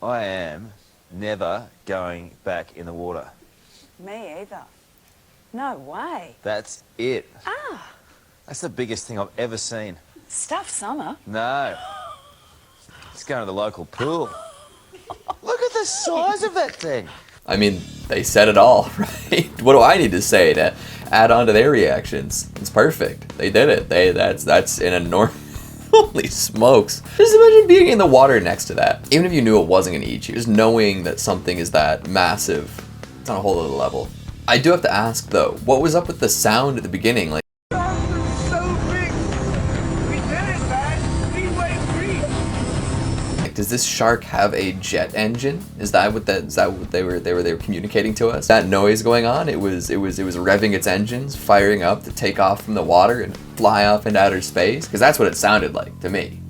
I am never going back in the water. Me either. No way. That's it. Ah, That's the biggest thing I've ever seen. stuff summer. No. Let's go to the local pool. Look at the size of that thing. I mean, they said it all, right? What do I need to say to add on to their reactions? It's perfect. They did it. That's an enormous. Holy smokes. Just imagine being in the water next to that. Even if you knew it wasn't gonna eat you, just knowing that something is that massive, it's on a whole other level. I do have to ask though, what was up with the sound at the beginning? Like, does this shark have a jet engine? Is that what they were communicating to us? That noise going on, it was revving its engines, firing up to take off from the water and fly off into outer space? Because that's what it sounded like to me.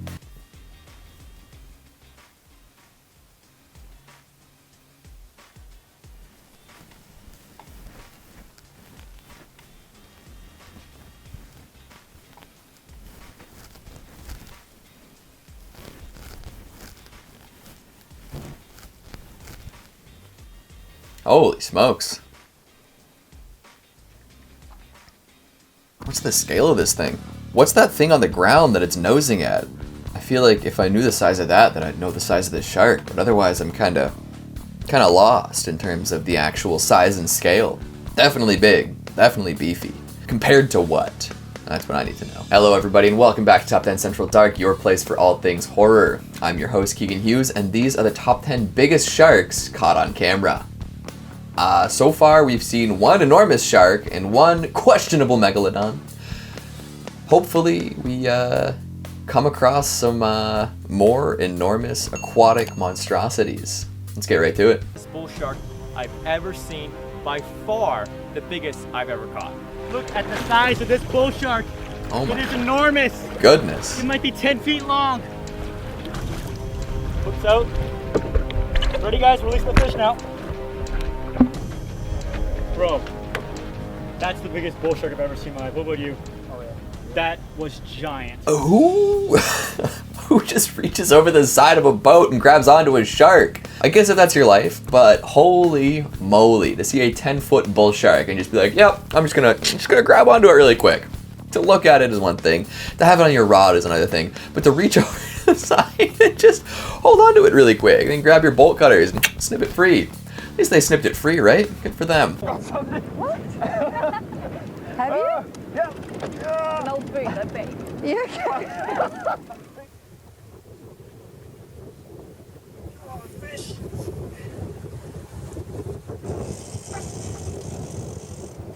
Holy smokes. What's the scale of this thing? What's that thing on the ground that it's nosing at? I feel like if I knew the size of that, then I'd know the size of this shark, but otherwise I'm kinda lost in terms of the actual size and scale. Definitely big, definitely beefy. Compared to what? That's what I need to know. Hello everybody and welcome back to Top 10 Central Dark, your place for all things horror. I'm your host Keegan Hughes and these are the top 10 biggest sharks caught on camera. So far we've seen one enormous shark and one questionable megalodon. Hopefully we come across some more enormous aquatic monstrosities. Let's get right to it. This bull shark I've ever seen, by far the biggest I've ever caught. Look at the size of this bull shark. Oh my It is enormous. goodness. It might be 10 feet long. Hooks out. Ready guys, release the fish now. Bro, that's the biggest bull shark I've ever seen in my life. What about you? Oh yeah. That was giant. Who just reaches over the side of a boat and grabs onto a shark? I guess if that's your life, but holy moly, to see a 10-foot bull shark and just be like, yep, I'm just gonna grab onto it really quick. To look at it is one thing, to have it on your rod is another thing, but to reach over to the side and just hold onto it really quick, and then grab your bolt cutters and snip it free. At least they snipped it free, right? Good for them. What? Have you? Yeah. An old boot, I bet. You okay? Fish.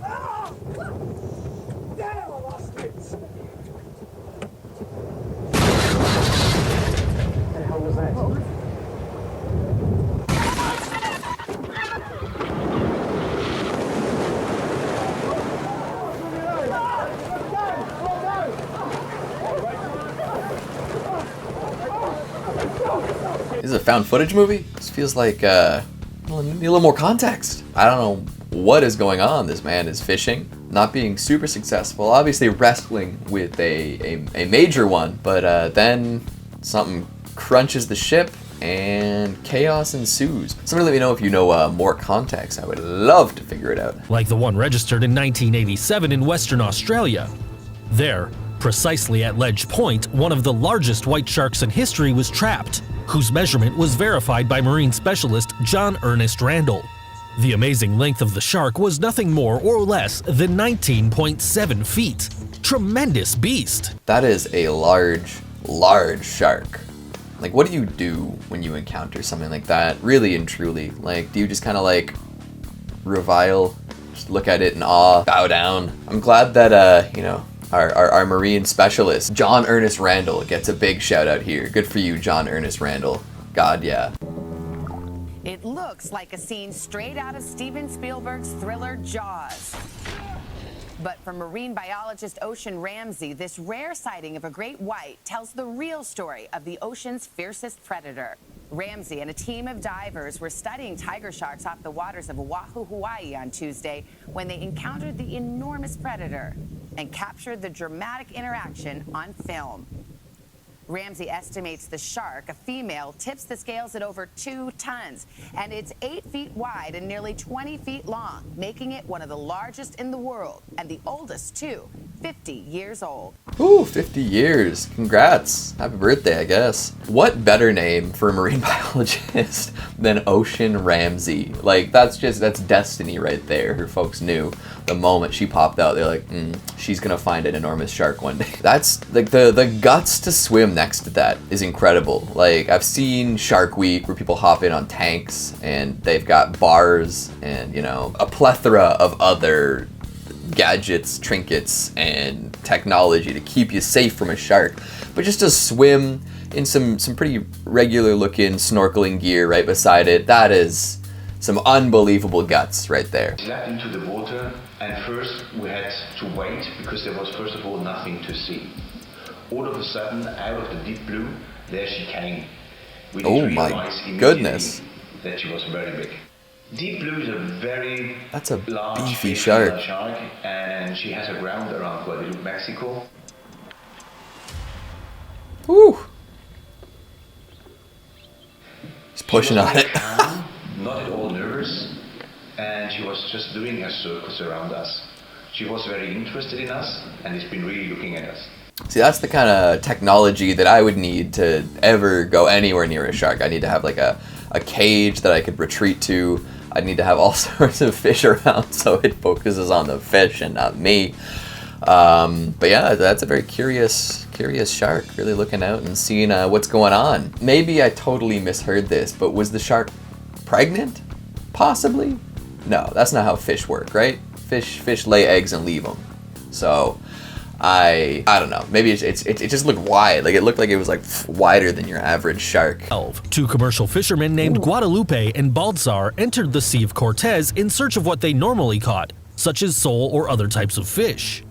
Ah! Damn, I lost it. What the hell was that? This is a found footage movie? This feels like, need a little more context. I don't know what is going on. This man is fishing, not being super successful, obviously wrestling with a major one, but then something crunches the ship and chaos ensues. Somebody let me know if you know more context. I would love to figure it out. Like the one registered in 1987 in Western Australia. There, precisely at Ledge Point, one of the largest white sharks in history was trapped, whose measurement was verified by marine specialist John Ernest Randall. The amazing length of the shark was nothing more or less than 19.7 feet. Tremendous beast. That is a large shark. Like, what do you do when you encounter something like that? Really and truly. Like, do you just kind of like revile, just look at it in awe, bow down? I'm glad that, you know, our marine specialist, John Ernest Randall, gets a big shout out here. Good for you, John Ernest Randall. God, yeah. It looks like a scene straight out of Steven Spielberg's thriller Jaws. But for marine biologist Ocean Ramsey, this rare sighting of a great white tells the real story of the ocean's fiercest predator. Ramsey and a team of divers were studying tiger sharks off the waters of Oahu, Hawaii on Tuesday when they encountered the enormous predator and captured the dramatic interaction on film. Ramsey estimates the shark, a female, tips the scales at over 2 tons, and it's 8 feet wide and nearly 20 feet long, making it one of the largest in the world, and the oldest too, 50 years old. Ooh, 50 years. Congrats. Happy birthday, I guess. What better name for a marine biologist than Ocean Ramsey? Like, that's destiny right there. Her folks knew the moment she popped out. They're like, she's gonna find an enormous shark one day. That's, like, the guts to swim next to that is incredible. Like, I've seen Shark Week where people hop in on tanks and they've got bars and, you know, a plethora of other gadgets, trinkets, and technology to keep you safe from a shark. But just to swim in some pretty regular looking snorkeling gear right beside it, that is some unbelievable guts right there. She leapt into the water, and first we had to wait because there was first of all nothing to see. All of a sudden, out of the deep blue, there she came. We didn't realize immediately that she was very big. Deep blue is a very large beefy fish, shark, and she has a ground around Guadeloupe, Mexico. Woo! She's pushing on it. Calm, not at all nervous, and she was just doing a circus around us. She was very interested in us, and has been really looking at us. See, that's the kind of technology that I would need to ever go anywhere near a shark. I need to have like a cage that I could retreat to. I'd need to have all sorts of fish around so it focuses on the fish and not me. But yeah, that's a very curious shark, really looking out and seeing what's going on. Maybe I totally misheard this, but was the shark pregnant? Possibly? No, that's not how fish work, right? Fish lay eggs and leave them. So I don't know. Maybe it just looked wide. Like, it looked like it was like wider than your average shark. 2 commercial fishermen named Guadalupe and Baltzar entered the Sea of Cortez in search of what they normally caught, such as sole or other types of fish.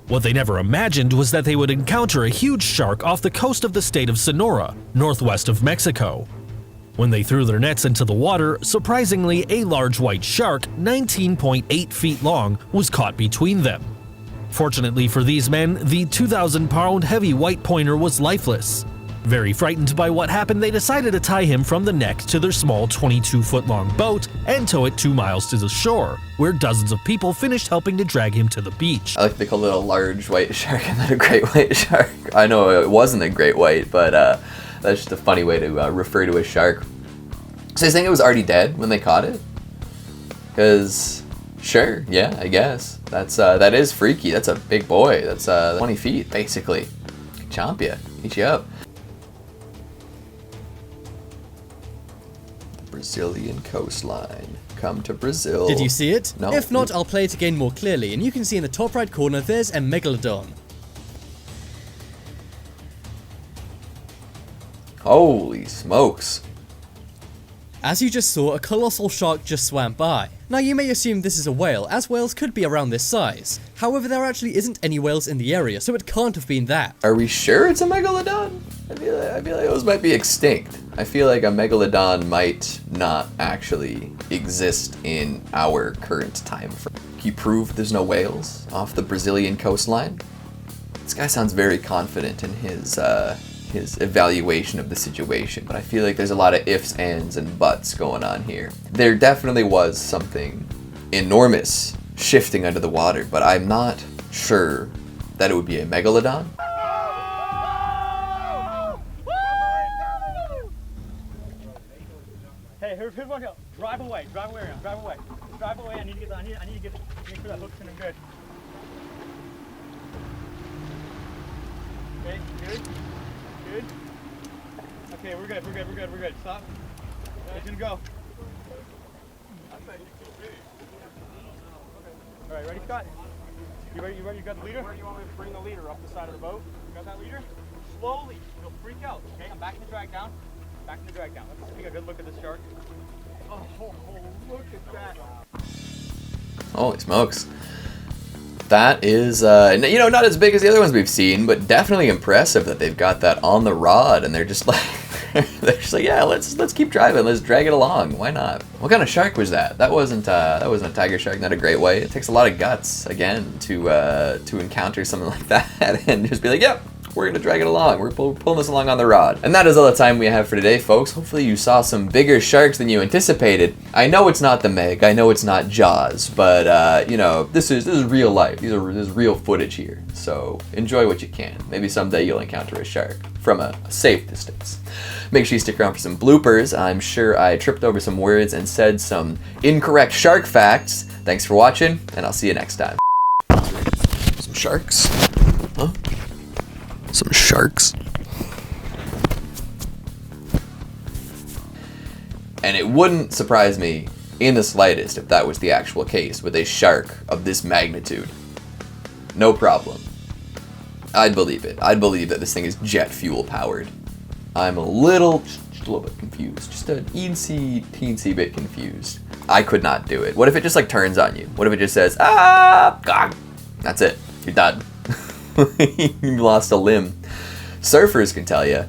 What they never imagined was that they would encounter a huge shark off the coast of the state of Sonora, northwest of Mexico. When they threw their nets into the water, surprisingly, a large white shark, 19.8 feet long, was caught between them. Fortunately for these men, the 2,000-pound heavy white pointer was lifeless. Very frightened by what happened, they decided to tie him from the neck to their small 22-foot-long boat and tow it 2 miles to the shore, where dozens of people finished helping to drag him to the beach. I like they call it a large white shark and then a great white shark. I know it wasn't a great white, but that's just a funny way to refer to a shark. So you think it was already dead when they caught it? Because sure, yeah, I guess. That is freaky. That's a big boy. That's 20 feet, basically. Chomp you, eat you up. Brazilian coastline. Come to Brazil. Did you see it? No. If not, I'll play it again more clearly, and you can see in the top right corner there's a Megalodon. Holy smokes. As you just saw, a colossal shark just swam by. Now you may assume this is a whale, as whales could be around this size. However, there actually isn't any whales in the area, so it can't have been that. Are we sure it's a Megalodon? I feel like those might be extinct. I feel like a Megalodon might not actually exist in our current time frame. Can you prove there's no whales off the Brazilian coastline? This guy sounds very confident in his evaluation of the situation, but I feel like there's a lot of ifs, ands, and buts going on here. There definitely was something enormous shifting under the water, but I'm not sure that it would be a Megalodon. Hey, here's one go. Drive away, Aaron, drive away. Drive away, I need to get make sure that hook's in him good. Okay, good. Good. Okay, we're good. Stop. It's gonna go. Alright, ready, Scott? You ready? You got the leader? Where do you want me to bring the leader? Up the side of the boat? You got that leader? Slowly. You'll freak out. Okay, I'm backing the drag down. Let's take a good look at this shark. Oh, look at that. Holy smokes. That is, not as big as the other ones we've seen, but definitely impressive that they've got that on the rod, and they're just like, yeah, let's keep driving, let's drag it along. Why not? What kind of shark was that? That wasn't a tiger shark, not a great white. It takes a lot of guts again to encounter something like that and just be like, yep, we're gonna drag it along. We're pulling this along on the rod. And that is all the time we have for today, folks. Hopefully you saw some bigger sharks than you anticipated. I know it's not the Meg, I know it's not Jaws, but you know, this is real life. This is real footage here. So enjoy what you can. Maybe someday you'll encounter a shark from a safe distance. Make sure you stick around for some bloopers. I'm sure I tripped over some words and said some incorrect shark facts. Thanks for watching, and I'll see you next time. Some sharks? Huh? Some sharks? And it wouldn't surprise me in the slightest if that was the actual case with a shark of this magnitude. No problem. I'd believe it. I'd believe that this thing is jet fuel powered. I'm just a little bit confused. Just an teensy bit confused. I could not do it. What if it just like turns on you? What if it just says, ah, God. That's it. You're done. You lost a limb. Surfers can tell you